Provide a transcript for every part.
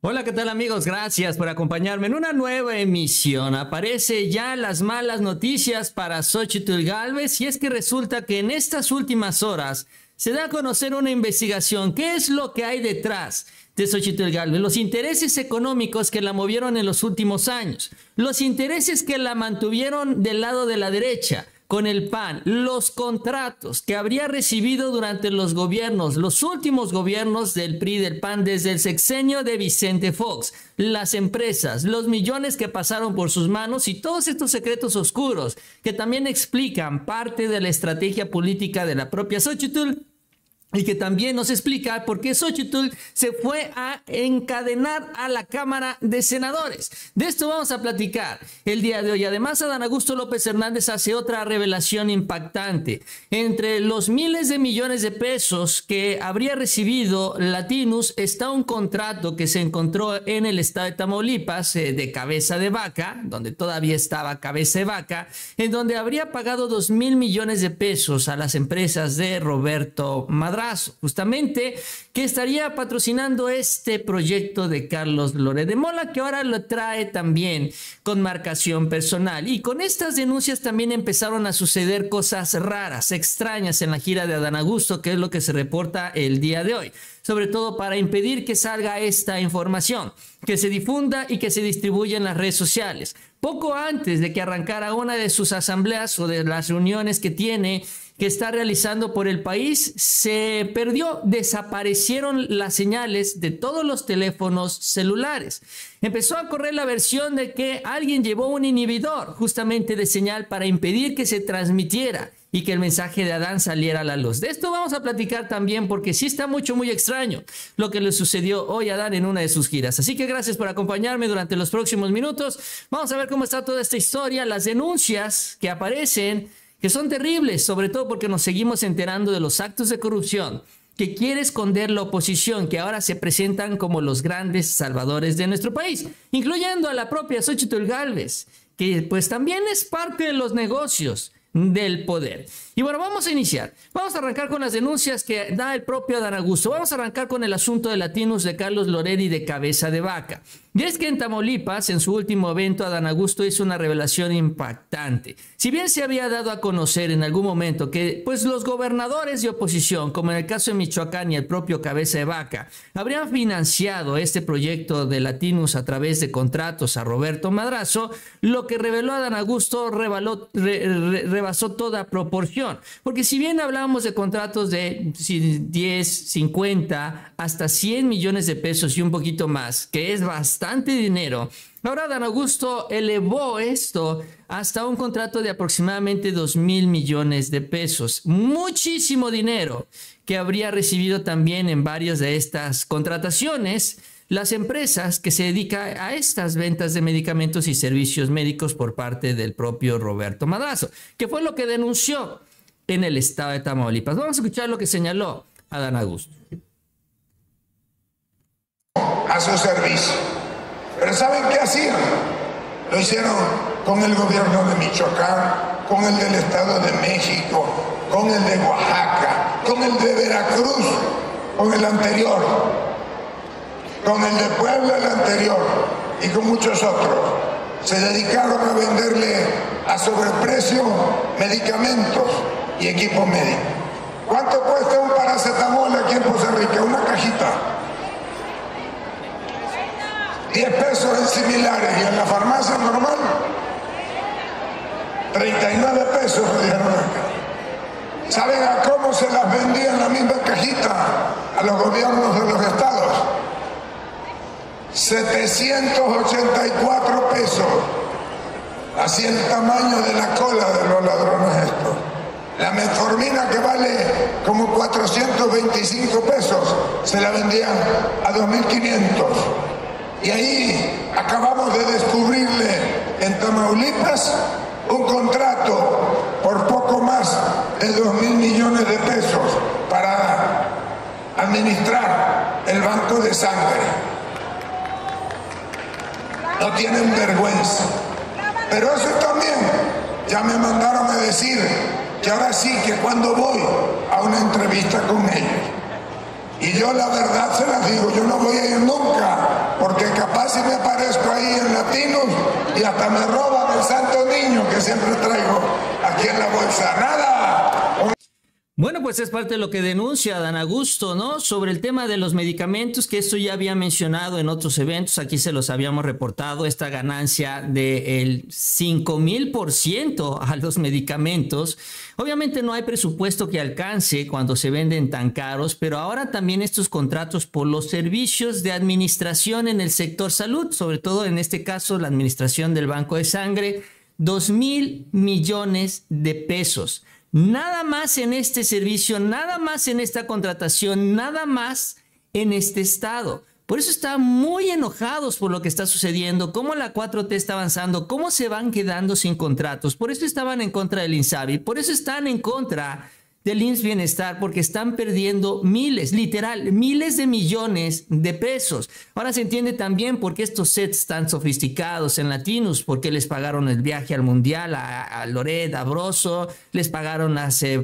Hola, ¿qué tal amigos? Gracias por acompañarme en una nueva emisión. Aparece ya las malas noticias para Xóchitl Gálvez y es que resulta que en estas últimas horas se da a conocer una investigación. ¿Qué es lo que hay detrás de Xóchitl Gálvez? Los intereses económicos que la movieron en los últimos años, los intereses que la mantuvieron del lado de la derecha con el PAN, los contratos que habría recibido durante los gobiernos, los últimos gobiernos del PRI y del PAN desde el sexenio de Vicente Fox, las empresas, los millones que pasaron por sus manos y todos estos secretos oscuros que también explican parte de la estrategia política de la propia Xóchitl. Y que también nos explica por qué Xóchitl se fue a encadenar a la Cámara de Senadores. De esto vamos a platicar el día de hoy. Además, Adán Augusto López Hernández hace otra revelación impactante. Entre los miles de millones de pesos que habría recibido Latinus está un contrato que se encontró en el estado de Tamaulipas de Cabeza de Vaca, donde todavía estaba Cabeza de Vaca, en donde habría pagado 2,000 millones de pesos a las empresas de Roberto Madrazo, justamente, que estaría patrocinando este proyecto de Carlos Loret de Mola, que ahora lo trae también con marcación personal. Y con estas denuncias también empezaron a suceder cosas raras, extrañas en la gira de Adán Augusto, que es lo que se reporta el día de hoy, sobre todo para impedir que salga esta información, que se difunda y que se distribuya en las redes sociales. Poco antes de que arrancara una de sus asambleas o de las reuniones que está realizando por el país, se perdió, desaparecieron las señales de todos los teléfonos celulares. Empezó a correr la versión de que alguien llevó un inhibidor justamente de señal para impedir que se transmitiera y que el mensaje de Adán saliera a la luz. De esto vamos a platicar también porque sí está muy extraño lo que le sucedió hoy a Adán en una de sus giras. Así que gracias por acompañarme durante los próximos minutos. Vamos a ver cómo está toda esta historia, las denuncias que aparecen, que son terribles, sobre todo porque nos seguimos enterando de los actos de corrupción que quiere esconder la oposición, que ahora se presentan como los grandes salvadores de nuestro país, incluyendo a la propia Xóchitl Gálvez, que pues también es parte de los negocios del poder. Y bueno, vamos a iniciar. Vamos a arrancar con las denuncias que da el propio Adán Augusto. Vamos a arrancar con el asunto de Latinus, de Carlos Loret y de Cabeza de Vaca. Y es que en Tamaulipas, en su último evento, Adán Augusto hizo una revelación impactante. Si bien se había dado a conocer en algún momento que pues los gobernadores de oposición, como en el caso de Michoacán y el propio Cabeza de Vaca, habrían financiado este proyecto de Latinus a través de contratos a Roberto Madrazo, lo que reveló Adán Augusto rebasó toda proporción. Porque si bien hablábamos de contratos de 10, 50, hasta 100 millones de pesos y un poquito más, que es bastante dinero, ahora Adán Augusto elevó esto hasta un contrato de aproximadamente 2,000 millones de pesos. Muchísimo dinero que habría recibido también en varias de estas contrataciones las empresas que se dedican a estas ventas de medicamentos y servicios médicos por parte del propio Roberto Madrazo, que fue lo que denunció en el estado de Tamaulipas. Vamos a escuchar lo que señaló Adán Augusto. A su servicio. Pero ¿saben qué hacían? Lo hicieron con el gobierno de Michoacán, con el del Estado de México, con el de Oaxaca, con el de Veracruz, con el anterior, con el de Puebla, el anterior, y con muchos otros. Se dedicaron a venderle a sobreprecio medicamentos y equipo médico. ¿Cuánto cuesta un paracetamol aquí en Poza Rica? Una cajita. 10 pesos en similares, y en la farmacia normal 39 pesos me dijeron acá. ¿Saben a cómo se las vendía en la misma cajita a los gobiernos de los estados? 784 pesos. Así el tamaño de la cola de los ladrones estos. La metformina, que vale como 425 pesos, se la vendían a 2.500. Y ahí acabamos de descubrirle en Tamaulipas un contrato por poco más de 2,000 millones de pesos para administrar el banco de sangre. No tienen vergüenza. Pero eso también ya me mandaron a decir que ahora sí, que cuando voy a una entrevista con ellos, y yo la verdad se las digo, yo no voy a ir nunca, porque hasta me roban el santo niño que siempre traigo aquí en la bolsa. ¡Nada! Bueno, pues es parte de lo que denuncia Adán Augusto, ¿no? Sobre el tema de los medicamentos, que esto ya había mencionado en otros eventos, aquí se los habíamos reportado, esta ganancia del 5,000% a los medicamentos. Obviamente no hay presupuesto que alcance cuando se venden tan caros, pero ahora también estos contratos por los servicios de administración en el sector salud, sobre todo en este caso la administración del banco de sangre, 2,000 millones de pesos. Nada más en este servicio, nada más en esta contratación, nada más en este estado. Por eso están muy enojados por lo que está sucediendo, cómo la 4T está avanzando, cómo se van quedando sin contratos. Por eso estaban en contra del INSABI, por eso están en contra del IMSS Bienestar, porque están perdiendo miles, literal, miles de millones de pesos. Ahora se entiende también por qué estos sets tan sofisticados en Latinos, por qué les pagaron el viaje al Mundial a Loret, a Broso, les pagaron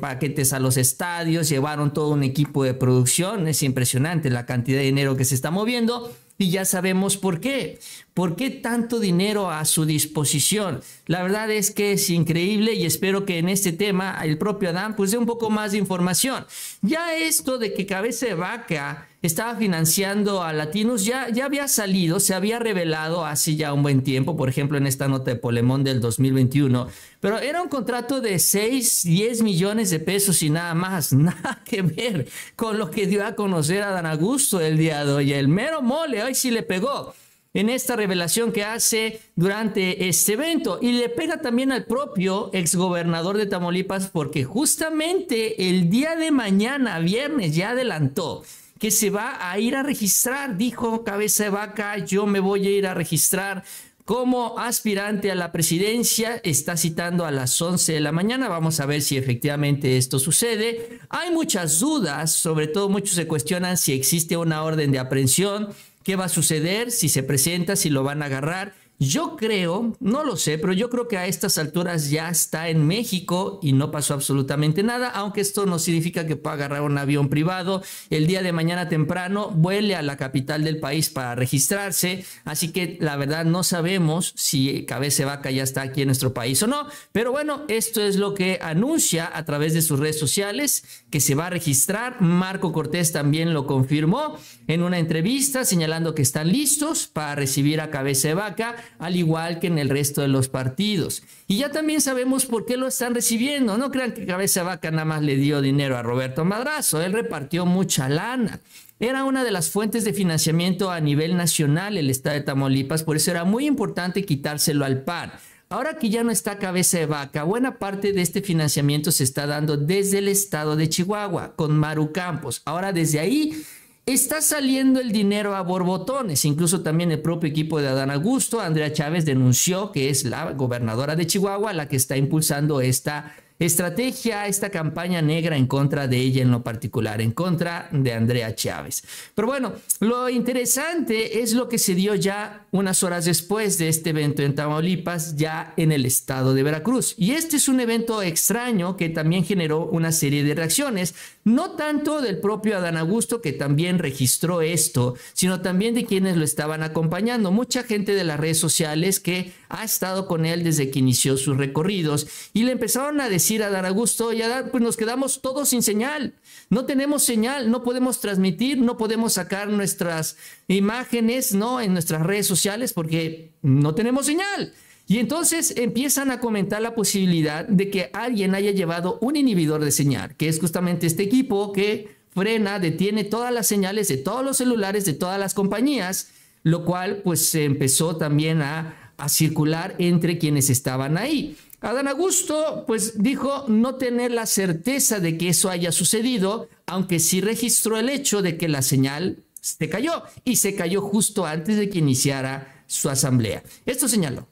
paquetes a los estadios, llevaron todo un equipo de producción. Es impresionante la cantidad de dinero que se está moviendo. Y ya sabemos por qué. ¿Por qué tanto dinero a su disposición? La verdad es que es increíble y espero que en este tema el propio Adán pues dé un poco más de información. Ya esto de que Cabeza de Vaca estaba financiando a Latinos ya había salido, se había revelado hace ya un buen tiempo, por ejemplo en esta nota de Polemón del 2021, pero era un contrato de 6-10 millones de pesos y nada más, nada que ver con lo que dio a conocer a Adán Augusto el día de hoy. El mero mole, hoy sí le pegó en esta revelación que hace durante este evento, y le pega también al propio exgobernador de Tamaulipas, porque justamente el día de mañana, viernes, ya adelantó que se va a ir a registrar. Dijo Cabeza de Vaca, yo me voy a ir a registrar como aspirante a la presidencia. Está citando a las 11 de la mañana. Vamos a ver si efectivamente esto sucede. Hay muchas dudas, sobre todo muchos se cuestionan si existe una orden de aprehensión. ¿Qué va a suceder? Si se presenta, si lo van a agarrar. Yo creo, no lo sé, pero yo creo que a estas alturas ya está en México y no pasó absolutamente nada, aunque esto no significa que pueda agarrar un avión privado el día de mañana temprano, vuele a la capital del país para registrarse. Así que la verdad no sabemos si Cabeza de Vaca ya está aquí en nuestro país o no, pero bueno, esto es lo que anuncia a través de sus redes sociales, que se va a registrar. Marco Cortés también lo confirmó en una entrevista, señalando que están listos para recibir a Cabeza de Vaca, al igual que en el resto de los partidos. Y ya también sabemos por qué lo están recibiendo. No crean que Cabeza de Vaca nada más le dio dinero a Roberto Madrazo, él repartió mucha lana. Era una de las fuentes de financiamiento a nivel nacional el estado de Tamaulipas, por eso era muy importante quitárselo al PAN. Ahora que ya no está Cabeza de Vaca, buena parte de este financiamiento se está dando desde el estado de Chihuahua, con Maru Campos. Ahora desde ahí está saliendo el dinero a borbotones. Incluso también el propio equipo de Adán Augusto, Andrea Chávez, denunció que es la gobernadora de Chihuahua la que está impulsando esta estrategia, esta campaña negra en contra de ella en lo particular, en contra de Andrea Chávez. Pero bueno, lo interesante es lo que se dio ya unas horas después de este evento en Tamaulipas, ya en el estado de Veracruz. Y este es un evento extraño que también generó una serie de reacciones, no tanto del propio Adán Augusto, que también registró esto, sino también de quienes lo estaban acompañando. Mucha gente de las redes sociales que ha estado con él desde que inició sus recorridos y le empezaron a decir a Adán Augusto: oye, Adán, pues nos quedamos todos sin señal, no tenemos señal, no podemos transmitir, no podemos sacar nuestras imágenes, ¿no?, en nuestras redes sociales porque no tenemos señal. Y entonces empiezan a comentar la posibilidad de que alguien haya llevado un inhibidor de señal, que es justamente este equipo que frena, detiene todas las señales de todos los celulares de todas las compañías, lo cual pues se empezó también a circular entre quienes estaban ahí. Adán Augusto pues dijo no tener la certeza de que eso haya sucedido, aunque sí registró el hecho de que la señal se cayó, y se cayó justo antes de que iniciara su asamblea. Esto señaló.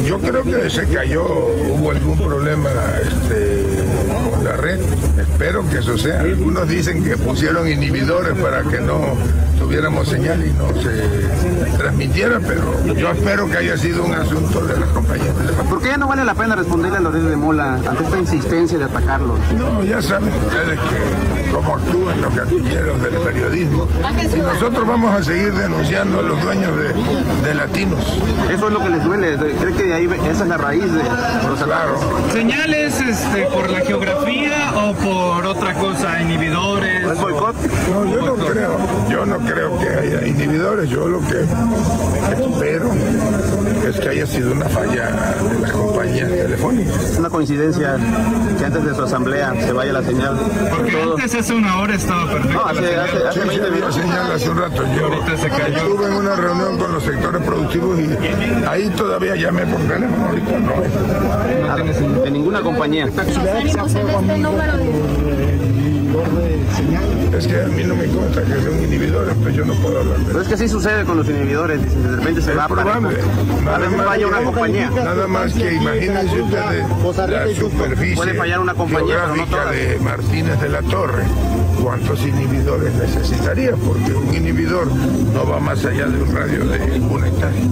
Yo creo que se cayó, hubo algún problema con la red, espero que eso sea. Algunos dicen que pusieron inhibidores para que no tuviéramos señal y no se transmitiera, pero yo espero que haya sido un asunto de las compañías telefónicas. ¿Por qué ya no vale la pena responderle a Loret de Mola ante esta insistencia de atacarlos? No, ya saben ustedes que cómo actúan los gatilleros del periodismo, y nosotros vamos a seguir denunciando a los dueños de Latinos. Eso es lo que les duele, ¿cree que de ahí esa es la raíz de los ataques? ¿Señales por la geografía o por otra cosa, inhibidores? ¿Es boicot? No, yo no creo que haya inhibidores. Yo lo que espero es que haya sido una falla de las compañías telefónicas. Es una coincidencia que antes de su asamblea se vaya la señal. Porque antes hace una hora estaba perfecto. No, hace 20 minutos. Señal hace un rato. Yo estuve en una reunión con los sectores productivos y ahí todavía llamé por teléfono. Ahorita no. De ninguna compañía. Es que a mí no me consta que sea un inhibidor, pues yo no puedo hablar de eso. Pero es que así sucede con los inhibidores, de repente se va probable. a veces falla una compañía. Nada más que imagínense ustedes la superficie puede fallar una compañía, geográfica pero no todas. de Martínez de la Torre. ¿Cuántos inhibidores necesitaría? Porque un inhibidor no va más allá de un radio de 1 hectárea.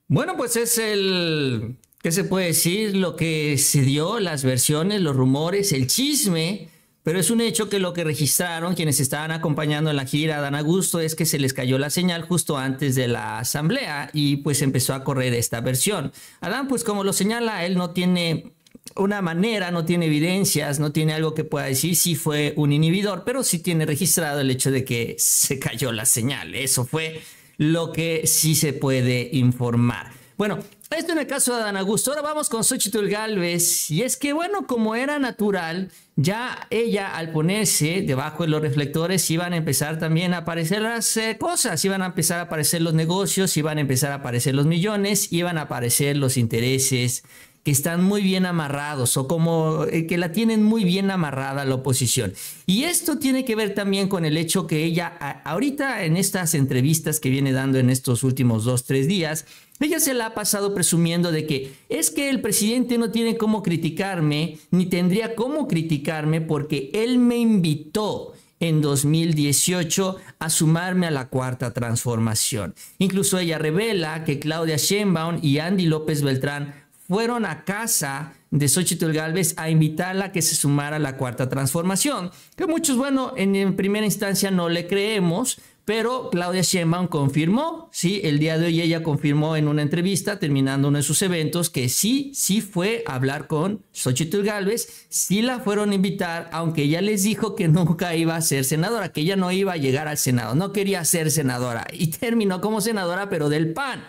Bueno, pues es el... ¿Qué se puede decir? Lo que se dio, las versiones, los rumores, el chisme, pero es un hecho que lo que registraron quienes estaban acompañando en la gira a Adán Augusto es que se les cayó la señal justo antes de la asamblea y pues empezó a correr esta versión. Adán, pues como lo señala, él no tiene una manera, no tiene evidencias, no tiene algo que pueda decir si fue un inhibidor, pero sí tiene registrado el hecho de que se cayó la señal. Eso fue lo que sí se puede informar. Bueno, esto en el caso de Adán Augusto. Ahora vamos con Xóchitl Gálvez. Y es que, bueno, como era natural, ya ella al ponerse debajo de los reflectores iban a empezar también a aparecer las cosas. Iban a empezar a aparecer los negocios, iban a empezar a aparecer los millones, iban a aparecer los intereses que están muy bien amarrados o como que la tienen muy bien amarrada la oposición. Y esto tiene que ver también con el hecho que ella ahorita en estas entrevistas que viene dando en estos últimos 2-3 días, ella se la ha pasado presumiendo de que es que el presidente no tiene cómo criticarme, ni tendría cómo criticarme porque él me invitó en 2018 a sumarme a la Cuarta Transformación. Incluso ella revela que Claudia Sheinbaum y Andy López Beltrán fueron a casa de Xóchitl Gálvez a invitarla a que se sumara a la Cuarta Transformación. Que muchos, bueno, en primera instancia no le creemos, pero Claudia Sheinbaum confirmó, sí, el día de hoy ella confirmó en una entrevista, terminando uno de sus eventos, que sí fue a hablar con Xóchitl Gálvez, sí la fueron a invitar, aunque ella les dijo que nunca iba a ser senadora, que ella no iba a llegar al Senado, no quería ser senadora, y terminó como senadora, pero del PAN.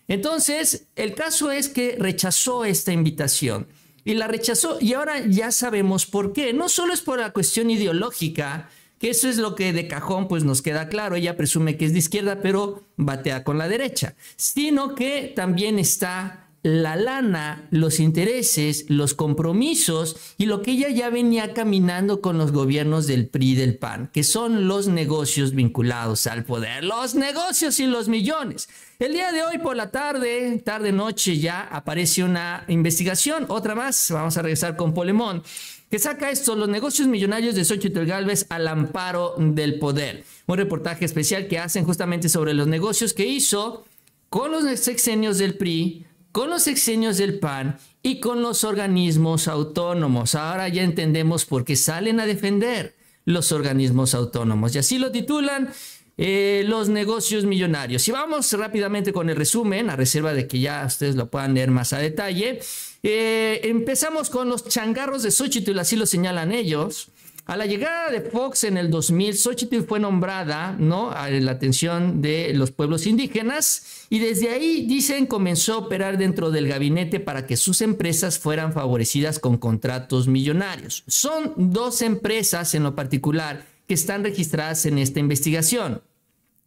Entonces, el caso es que rechazó esta invitación y la rechazó y ahora ya sabemos por qué. No solo es por la cuestión ideológica, que eso es lo que de cajón pues nos queda claro. Ella presume que es de izquierda, pero batea con la derecha, sino que también está la lana, los intereses, los compromisos y lo que ella ya venía caminando con los gobiernos del PRI y del PAN, que son los negocios vinculados al poder, los negocios y los millones. El día de hoy por la tarde-noche ya aparece una investigación, otra más, vamos a regresar con Polemón, que saca esto, los negocios millonarios de Xóchitl Gálvez al amparo del poder. Un reportaje especial que hacen justamente sobre los negocios que hizo con los sexenios del PRI, con los sexenios del PAN y con los organismos autónomos. Ahora ya entendemos por qué salen a defender los organismos autónomos. Y así lo titulan, los negocios millonarios. Y vamos rápidamente con el resumen, a reserva de que ya ustedes lo puedan leer más a detalle. Empezamos con los changarros de Xóchitl, así lo señalan ellos. A la llegada de Fox en el 2000, Xóchitl fue nombrada, ¿no?, a la atención de los pueblos indígenas y desde ahí, dicen, comenzó a operar dentro del gabinete para que sus empresas fueran favorecidas con contratos millonarios. Son 2 empresas en lo particular que están registradas en esta investigación.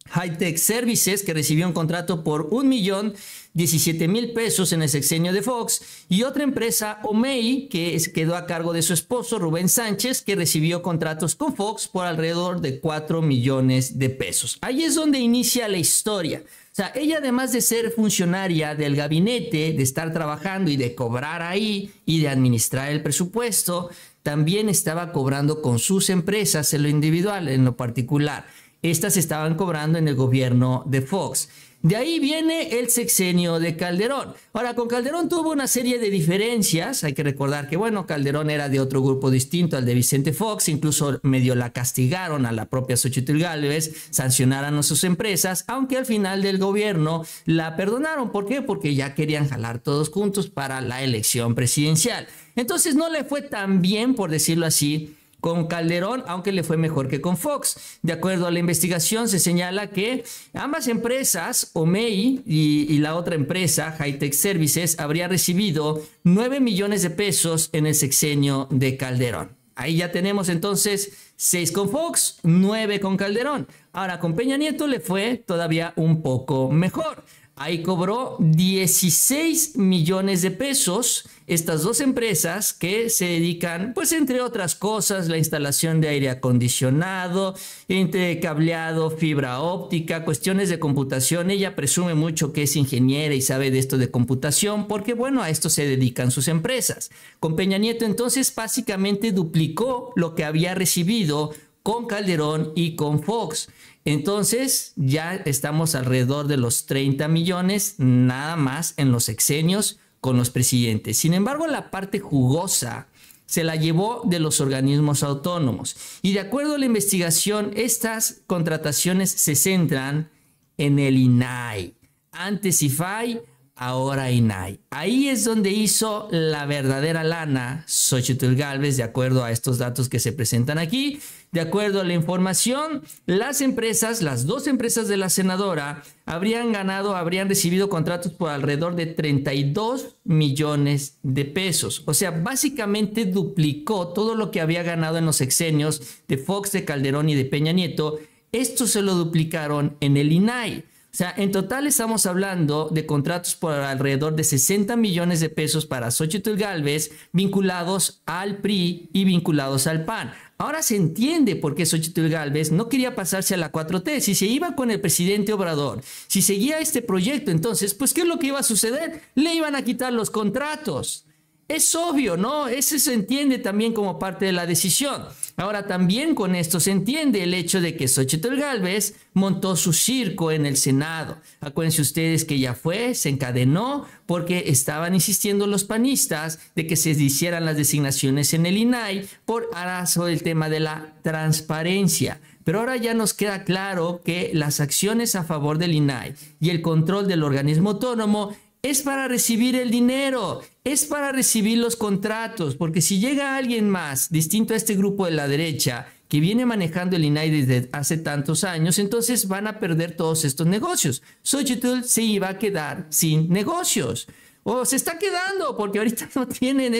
Hightech Services, que recibió un contrato por 1.017.000 pesos en el sexenio de Fox, y otra empresa, Omei, que quedó a cargo de su esposo Rubén Sánchez, que recibió contratos con Fox por alrededor de 4 millones de pesos. Ahí es donde inicia la historia. O sea, ella, además de ser funcionaria del gabinete, de estar trabajando y de cobrar ahí y de administrar el presupuesto, también estaba cobrando con sus empresas en lo individual, en lo particular. estas estaban cobrando en el gobierno de Fox. De ahí viene el sexenio de Calderón. Ahora, con Calderón tuvo una serie de diferencias. Hay que recordar que, bueno, Calderón era de otro grupo distinto al de Vicente Fox. Incluso medio la castigaron a la propia Xochitl Gálvez, sancionaron a sus empresas, aunque al final del gobierno la perdonaron. ¿Por qué? Porque ya querían jalar todos juntos para la elección presidencial. Entonces no le fue tan bien, por decirlo así, con Calderón, aunque le fue mejor que con Fox. De acuerdo a la investigación, se señala que ambas empresas, OMEI y la otra empresa, Hightech Services, habría recibido 9 millones de pesos en el sexenio de Calderón. Ahí ya tenemos entonces 6 con Fox, 9 con Calderón. Ahora, con Peña Nieto le fue todavía un poco mejor. Ahí cobró 16 millones de pesos estas dos empresas que se dedican, pues entre otras cosas, la instalación de aire acondicionado, cableado, fibra óptica, cuestiones de computación. Ella presume mucho que es ingeniera y sabe de esto de computación porque, bueno, a esto se dedican sus empresas. Con Peña Nieto entonces básicamente duplicó lo que había recibido con Calderón y con Fox. Entonces ya estamos alrededor de los 30 millones nada más en los sexenios con los presidentes. Sin embargo, la parte jugosa se la llevó de los organismos autónomos. Y de acuerdo a la investigación, estas contrataciones se centran en el INAI. Antes IFAI, ahora INAI. Ahí es donde hizo la verdadera lana Xochitl Gálvez, de acuerdo a estos datos que se presentan aquí. De acuerdo a la información, las dos empresas de la senadora habrían recibido contratos por alrededor de 32 millones de pesos. O sea, básicamente duplicó todo lo que había ganado en los sexenios de Fox, de Calderón y de Peña Nieto. Esto se lo duplicaron en el INAI. O sea, en total estamos hablando de contratos por alrededor de 60 millones de pesos para Xochitl Gálvez, vinculados al PRI y vinculados al PAN. Ahora se entiende por qué Xochitl Gálvez no quería pasarse a la 4T. Si se iba con el presidente Obrador, si seguía este proyecto, entonces, pues, ¿qué es lo que iba a suceder? Le iban a quitar los contratos. Es obvio, ¿no? Eso se entiende también como parte de la decisión. Ahora, también con esto se entiende el hecho de que Xochitl Gálvez montó su circo en el Senado. Acuérdense ustedes que ya se encadenó porque estaban insistiendo los panistas de que se hicieran las designaciones en el INAI por arazo del tema de la transparencia. Pero ahora ya nos queda claro que las acciones a favor del INAI y el control del organismo autónomo es para recibir el dinero, es para recibir los contratos, porque si llega alguien más distinto a este grupo de la derecha que viene manejando el INAI desde hace tantos años, entonces van a perder todos estos negocios. Xochitl se iba a quedar sin negocios, o se está quedando porque ahorita no tienen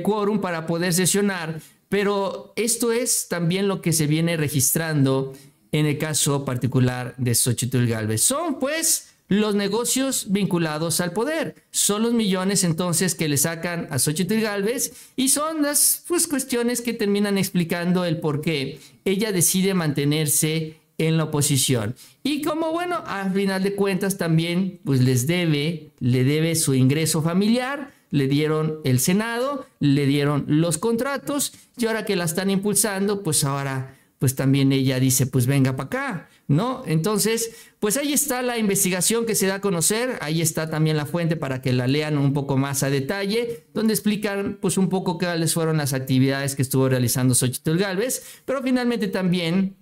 quórum para poder sesionar, pero esto es también lo que se viene registrando en el caso particular de Xochitl Gálvez. Son pues los negocios vinculados al poder. Son los millones entonces que le sacan a Xochitl Gálvez y son las cuestiones que terminan explicando el por qué ella decide mantenerse en la oposición. Y como, bueno, al final de cuentas también pues le debe su ingreso familiar, le dieron el Senado, le dieron los contratos y ahora que la están impulsando, pues ahora pues también ella dice, pues venga para acá, ¿no? Entonces, pues ahí está la investigación que se da a conocer, ahí está también la fuente para que la lean un poco más a detalle, donde explican pues un poco cuáles fueron las actividades que estuvo realizando Xochitl Gálvez, pero finalmente también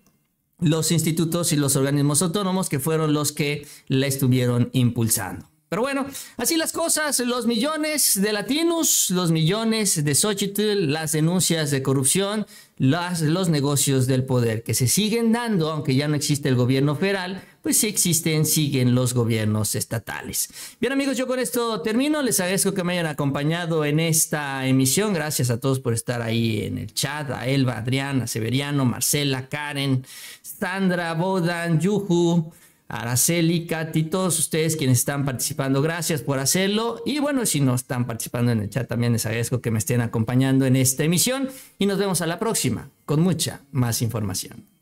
los institutos y los organismos autónomos que fueron los que la estuvieron impulsando. Pero bueno, así las cosas, los millones de latinos, los millones de Xochitl, las denuncias de corrupción, los negocios del poder que se siguen dando, aunque ya no existe el gobierno federal, pues sí siguen los gobiernos estatales. Bien amigos, yo con esto termino, les agradezco que me hayan acompañado en esta emisión, gracias a todos por estar ahí en el chat, a Elba, Adriana, Severiano, Marcela, Karen, Sandra, Bodan, Yuhu, Araceli, Katy, todos ustedes quienes están participando, gracias por hacerlo. Y bueno, si no están participando en el chat, también les agradezco que me estén acompañando en esta emisión. Y nos vemos a la próxima con mucha más información.